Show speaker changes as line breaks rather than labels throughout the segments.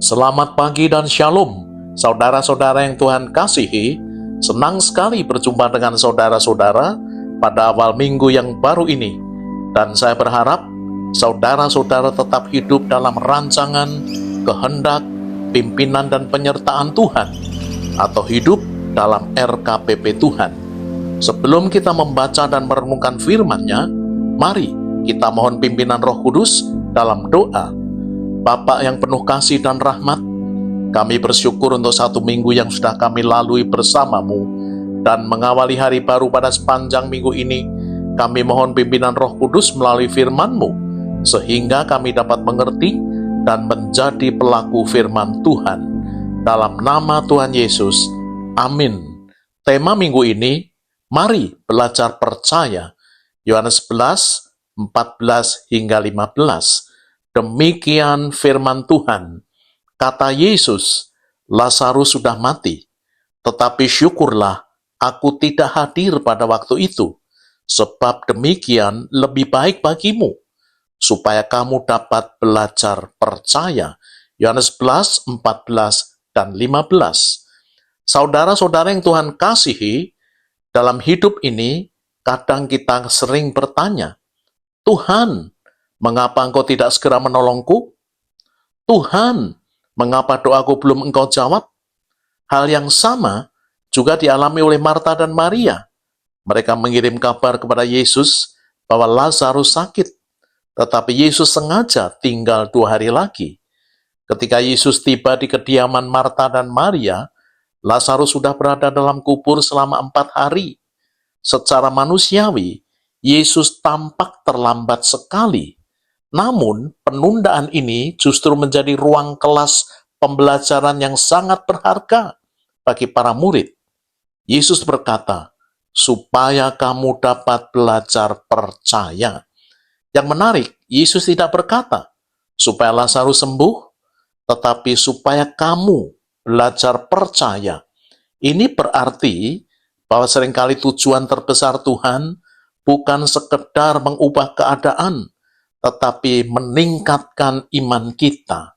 Selamat pagi dan shalom, saudara-saudara yang Tuhan kasihi. Senang sekali berjumpa dengan saudara-saudara pada awal minggu yang baru ini. Dan saya berharap saudara-saudara tetap hidup dalam rancangan, kehendak, pimpinan dan penyertaan Tuhan, atau hidup dalam RKPP Tuhan. Sebelum kita membaca dan merenungkan firman-Nya, mari kita mohon pimpinan Roh Kudus dalam doa. Bapa yang penuh kasih dan rahmat, kami bersyukur untuk satu minggu yang sudah kami lalui bersama-Mu, dan mengawali hari baru pada sepanjang minggu ini, kami mohon pimpinan Roh Kudus melalui firman-Mu, sehingga kami dapat mengerti dan menjadi pelaku firman Tuhan. Dalam nama Tuhan Yesus, amin. Tema minggu ini, mari belajar percaya. Yohanes 11, 14 hingga 15. Demikian firman Tuhan. Kata Yesus, Lazarus sudah mati. Tetapi syukurlah, aku tidak hadir pada waktu itu. Sebab demikian lebih baik bagimu, supaya kamu dapat belajar percaya. Yohanes 11, 14, dan 15. Saudara-saudara yang Tuhan kasihi, dalam hidup ini, kadang kita sering bertanya, Tuhan, mengapa Engkau tidak segera menolongku? Tuhan, mengapa doaku belum Engkau jawab? Hal yang sama juga dialami oleh Marta dan Maria. Mereka mengirim kabar kepada Yesus bahwa Lazarus sakit, tetapi Yesus sengaja tinggal 2 hari lagi. Ketika Yesus tiba di kediaman Marta dan Maria, Lazarus sudah berada dalam kubur selama 4 hari. Secara manusiawi, Yesus tampak terlambat sekali. Namun, penundaan ini justru menjadi ruang kelas pembelajaran yang sangat berharga bagi para murid. Yesus berkata, supaya kamu dapat belajar percaya. Yang menarik, Yesus tidak berkata, supaya Lazarus sembuh, tetapi supaya kamu belajar percaya. Ini berarti bahwa seringkali tujuan terbesar Tuhan bukan sekedar mengubah keadaan, tetapi meningkatkan iman kita.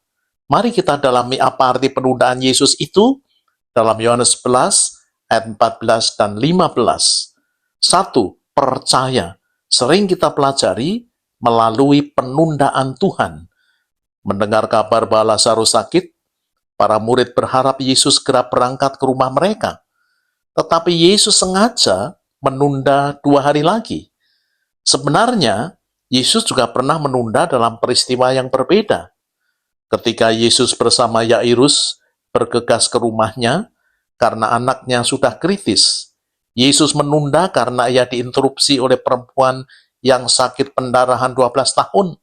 Mari kita dalami apa arti penundaan Yesus itu dalam Yohanes 11 ayat 14 dan 15. 1. Percaya. Sering kita pelajari melalui penundaan Tuhan. Mendengar kabar bahwa Lazarus sakit, para murid berharap Yesus segera berangkat ke rumah mereka. Tetapi Yesus sengaja menunda 2 hari lagi. Sebenarnya, Yesus juga pernah menunda dalam peristiwa yang berbeda. Ketika Yesus bersama Yairus bergegas ke rumahnya karena anaknya sudah kritis, Yesus menunda karena ia diinterupsi oleh perempuan yang sakit pendarahan 12 tahun.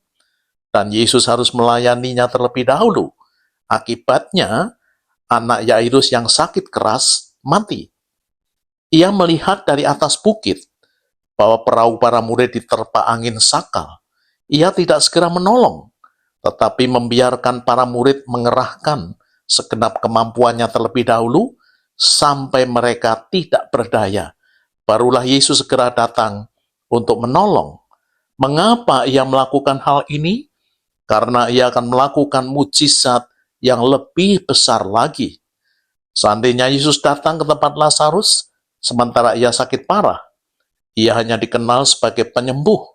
Dan Yesus harus melayaninya terlebih dahulu. Akibatnya, anak Yairus yang sakit keras mati. Ia melihat dari atas bukit bahwa perahu para murid diterpa angin sakal. Ia tidak segera menolong, tetapi membiarkan para murid mengerahkan segenap kemampuannya terlebih dahulu, sampai mereka tidak berdaya. Barulah Yesus segera datang untuk menolong. Mengapa ia melakukan hal ini? Karena ia akan melakukan mujizat yang lebih besar lagi. Seandainya Yesus datang ke tempat Lazarus, sementara ia sakit parah, ia hanya dikenal sebagai penyembuh.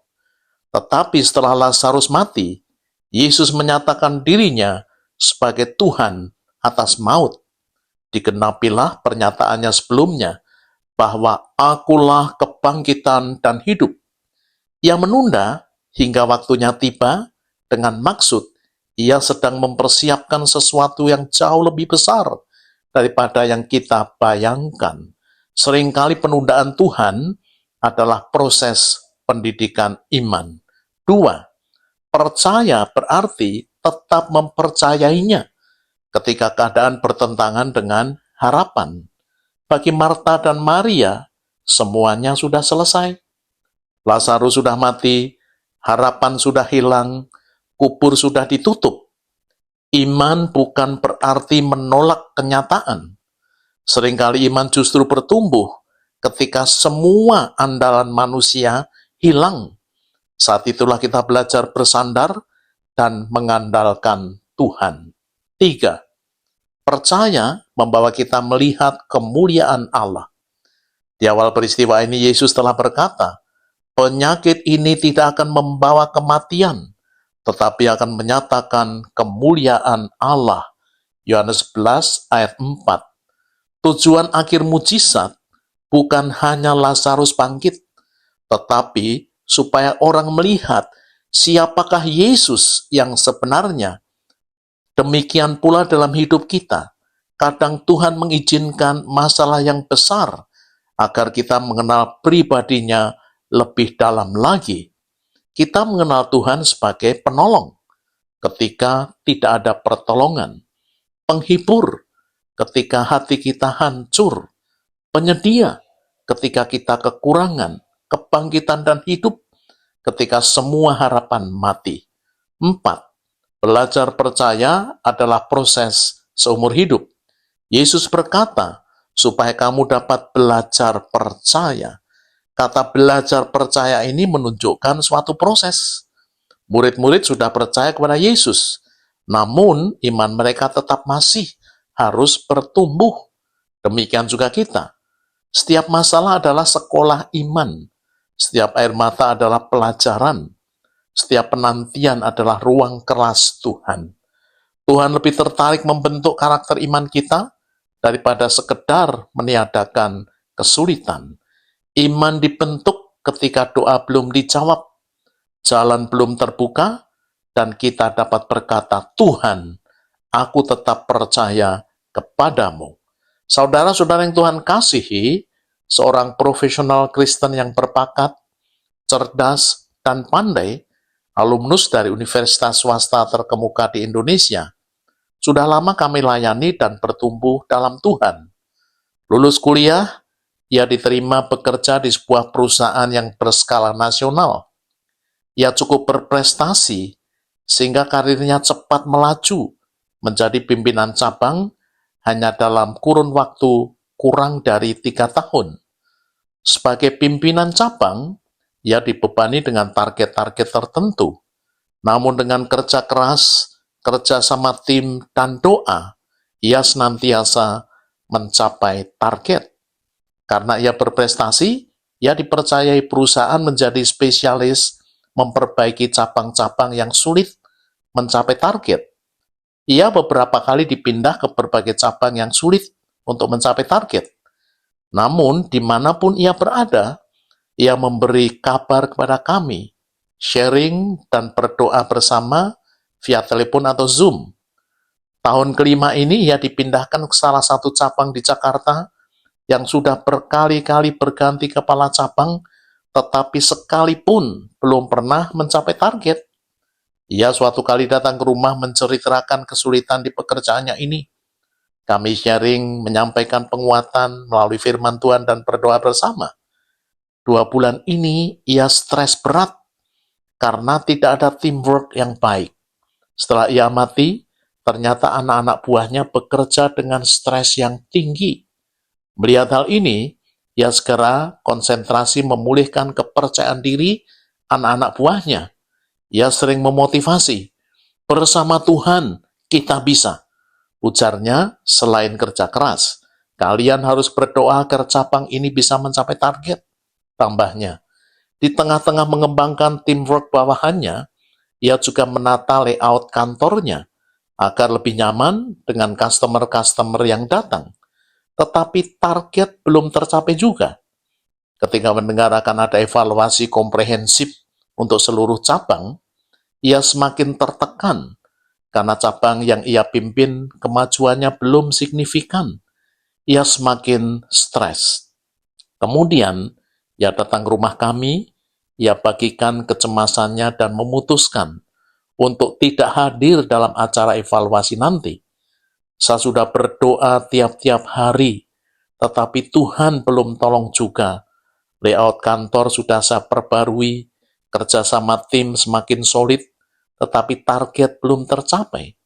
Tetapi setelah Lazarus mati, Yesus menyatakan dirinya sebagai Tuhan atas maut. Digenapilah pernyataannya sebelumnya, bahwa akulah kebangkitan dan hidup. Ia menunda hingga waktunya tiba dengan maksud ia sedang mempersiapkan sesuatu yang jauh lebih besar daripada yang kita bayangkan. Seringkali penundaan Tuhan adalah proses pendidikan iman. 2. Percaya berarti tetap mempercayainya ketika keadaan bertentangan dengan harapan. Bagi Marta dan Maria, semuanya sudah selesai. Lazarus sudah mati, harapan sudah hilang, kubur sudah ditutup. Iman bukan berarti menolak kenyataan. Seringkali iman justru bertumbuh ketika semua andalan manusia hilang. Saat itulah kita belajar bersandar dan mengandalkan Tuhan. 3. Percaya membawa kita melihat kemuliaan Allah. Di awal peristiwa ini Yesus telah berkata, penyakit ini tidak akan membawa kematian, tetapi akan menyatakan kemuliaan Allah. Yohanes 11 ayat 4. Tujuan akhir mujizat bukan hanya Lazarus bangkit, tetapi supaya orang melihat siapakah Yesus yang sebenarnya. Demikian pula dalam hidup kita. Kadang Tuhan mengizinkan masalah yang besar agar kita mengenal pribadinya lebih dalam lagi. Kita mengenal Tuhan sebagai penolong ketika tidak ada pertolongan, penghibur ketika hati kita hancur, penyedia ketika kita kekurangan, kebangkitan dan hidup ketika semua harapan mati. 4. Belajar percaya adalah proses seumur hidup. Yesus berkata, supaya kamu dapat belajar percaya. Kata belajar percaya ini menunjukkan suatu proses. Murid-murid sudah percaya kepada Yesus, namun iman mereka tetap masih harus bertumbuh. Demikian juga kita. Setiap masalah adalah sekolah iman. Setiap air mata adalah pelajaran. Setiap penantian adalah ruang kelas Tuhan. Tuhan lebih tertarik membentuk karakter iman kita daripada sekedar meniadakan kesulitan. Iman dibentuk ketika doa belum dijawab, jalan belum terbuka, dan kita dapat berkata, Tuhan, aku tetap percaya kepadamu. Saudara-saudara yang Tuhan kasihi, seorang profesional Kristen yang berbakat, cerdas, dan pandai, alumnus dari universitas swasta terkemuka di Indonesia, sudah lama kami layani dan bertumbuh dalam Tuhan. Lulus kuliah, ia diterima bekerja di sebuah perusahaan yang berskala nasional. Ia cukup berprestasi, sehingga karirnya cepat melaju, menjadi pimpinan cabang hanya dalam kurun waktu kurang dari 3 tahun. Sebagai pimpinan cabang, ia dibebani dengan target-target tertentu. Namun dengan kerja keras, kerja sama tim, dan doa, ia senantiasa mencapai target. Karena ia berprestasi, ia dipercayai perusahaan menjadi spesialis memperbaiki cabang-cabang yang sulit mencapai target. Ia beberapa kali dipindah ke berbagai cabang yang sulit untuk mencapai target. Namun, dimanapun ia berada, ia memberi kabar kepada kami, sharing dan berdoa bersama via telepon atau Zoom. Tahun kelima ini ia dipindahkan ke salah satu cabang di Jakarta yang sudah berkali-kali berganti kepala cabang, tetapi sekalipun belum pernah mencapai target. Ia suatu kali datang ke rumah menceritakan kesulitan di pekerjaannya ini. Kami sharing, menyampaikan penguatan melalui firman Tuhan dan berdoa bersama. 2 bulan ini ia stres berat karena tidak ada teamwork yang baik. Setelah ia amati, ternyata anak-anak buahnya bekerja dengan stres yang tinggi. Melihat hal ini, ia segera konsentrasi memulihkan kepercayaan diri anak-anak buahnya. Ia sering memotivasi, bersama Tuhan kita bisa. Ujarnya, selain kerja keras, kalian harus berdoa agar cabang ini bisa mencapai target. Tambahnya, di tengah-tengah mengembangkan teamwork bawahannya, ia juga menata layout kantornya agar lebih nyaman dengan customer-customer yang datang. Tetapi target belum tercapai juga. Ketika mendengar akan ada evaluasi komprehensif untuk seluruh cabang, ia semakin tertekan karena cabang yang ia pimpin kemajuannya belum signifikan. Ia semakin stres. Kemudian, ia datang ke rumah kami, ia bagikan kecemasannya dan memutuskan untuk tidak hadir dalam acara evaluasi nanti. Saya sudah berdoa tiap-tiap hari, tetapi Tuhan belum tolong juga. Layout kantor sudah saya perbarui, kerjasama tim semakin solid, tetapi target belum tercapai.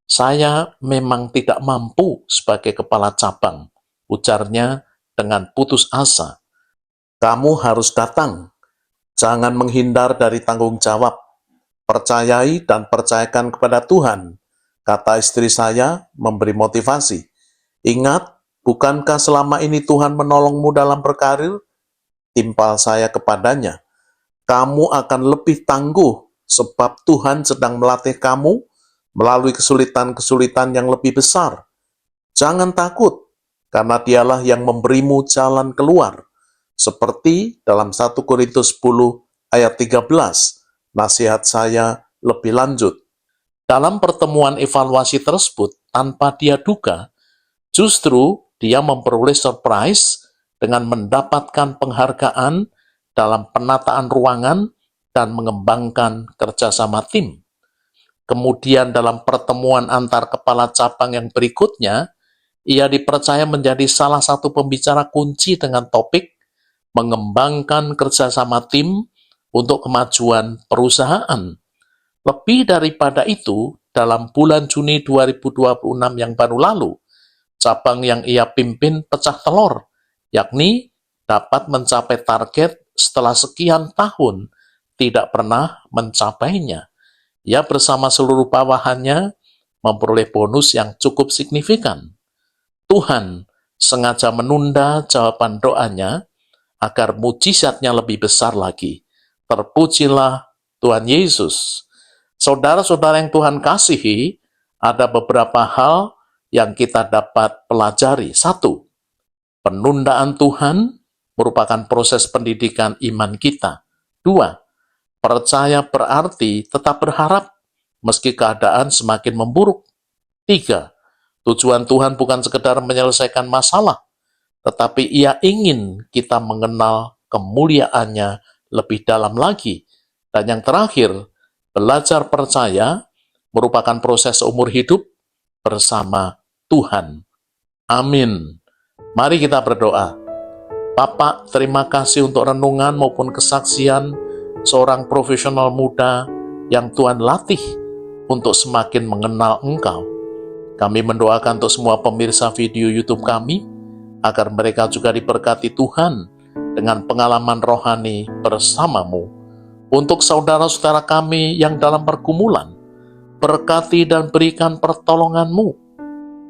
Saya memang tidak mampu sebagai kepala cabang, ujarnya dengan putus asa. Kamu harus datang, jangan menghindar dari tanggung jawab. Percayai dan percayakan kepada Tuhan, kata istri saya memberi motivasi. Ingat, bukankah selama ini Tuhan menolongmu dalam berkarir? Timpal saya kepadanya. Kamu akan lebih tangguh sebab Tuhan sedang melatih kamu melalui kesulitan-kesulitan yang lebih besar. Jangan takut, karena Dialah yang memberimu jalan keluar. Seperti dalam 1 Korintus 10 ayat 13, nasihat saya lebih lanjut. Dalam pertemuan evaluasi tersebut, tanpa dia duga, justru dia memperoleh surprise dengan mendapatkan penghargaan dalam penataan ruangan dan mengembangkan kerjasama tim. Kemudian dalam pertemuan antar kepala cabang yang berikutnya, ia dipercaya menjadi salah satu pembicara kunci dengan topik mengembangkan kerjasama tim untuk kemajuan perusahaan. Lebih daripada itu, dalam bulan Juni 2026 yang baru lalu, cabang yang ia pimpin pecah telur, yakni dapat mencapai target setelah sekian tahun tidak pernah mencapainya. Ia bersama seluruh bawahannya memperoleh bonus yang cukup signifikan. Tuhan sengaja menunda jawaban doanya agar mujizatnya lebih besar lagi. Terpujilah Tuhan Yesus. Saudara-saudara yang Tuhan kasihi, ada beberapa hal yang kita dapat pelajari. 1. Penundaan Tuhan merupakan proses pendidikan iman kita. 2. Percaya berarti tetap berharap meski keadaan semakin memburuk. 3. Tujuan Tuhan bukan sekedar menyelesaikan masalah, tetapi Ia ingin kita mengenal kemuliaannya lebih dalam lagi. Dan yang terakhir, belajar percaya merupakan proses seumur hidup bersama Tuhan. Amin. Mari kita berdoa. Bapak, terima kasih untuk renungan maupun kesaksian seorang profesional muda yang Tuhan latih untuk semakin mengenal Engkau. Kami mendoakan untuk semua pemirsa video YouTube kami, agar mereka juga diberkati Tuhan dengan pengalaman rohani bersamamu. Untuk saudara-saudara kami yang dalam pergumulan, berkati dan berikan pertolongan-Mu.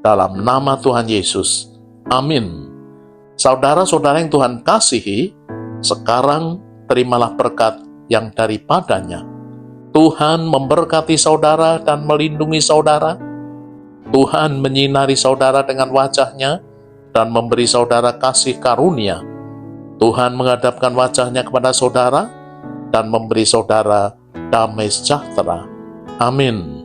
Dalam nama Tuhan Yesus. Amin. Saudara-saudara yang Tuhan kasihi, sekarang terimalah berkat yang daripadanya. Tuhan memberkati saudara dan melindungi saudara. Tuhan menyinari saudara dengan wajah-Nya dan memberi saudara kasih karunia. Tuhan menghadapkan wajah-Nya kepada saudara dan memberi saudara damai sejahtera. Amin.